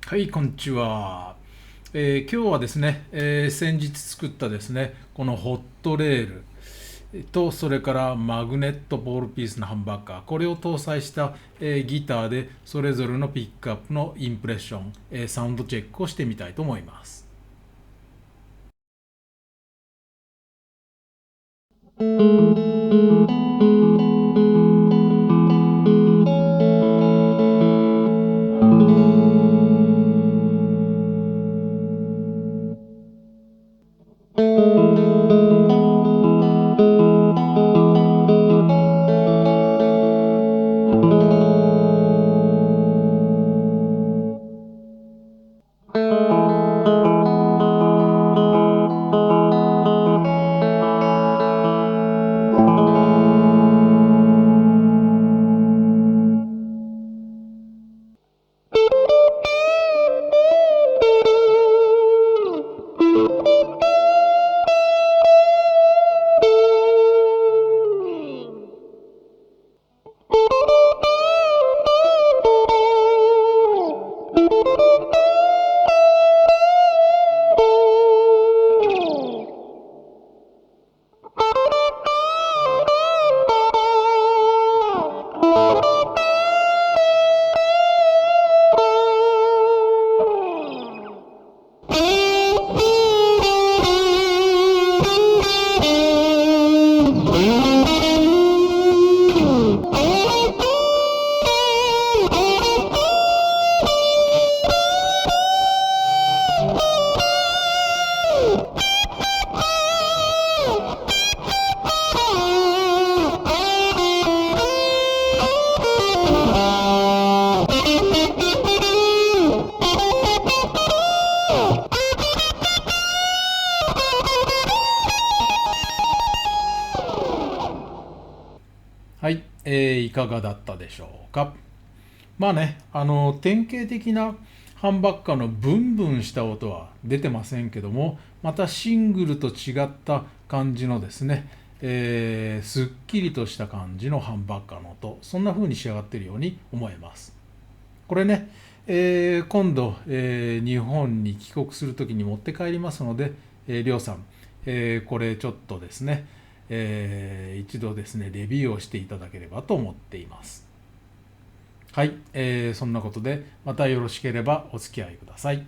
はい、こんにちは。今日はですね、先日作ったですね、このホットレールと、それからマグネットボールピースのハンバーガー、これを搭載した、ギターで、それぞれのピックアップのインプレッション、サウンドチェックをしてみたいと思います。はい、いかがだったでしょうか。まあね、典型的なハンバッカーのブンブンした音は出てませんけども、またシングルと違った感じのですね、すっきりとした感じのハンバッカーの音、そんな風に仕上がっているように思えます。これね、今度、日本に帰国するときに持って帰りますので、りょうさん、これちょっとですね、一度ですね、レビューをしていただければと思っています。はい、そんなことで、またよろしければお付き合いください。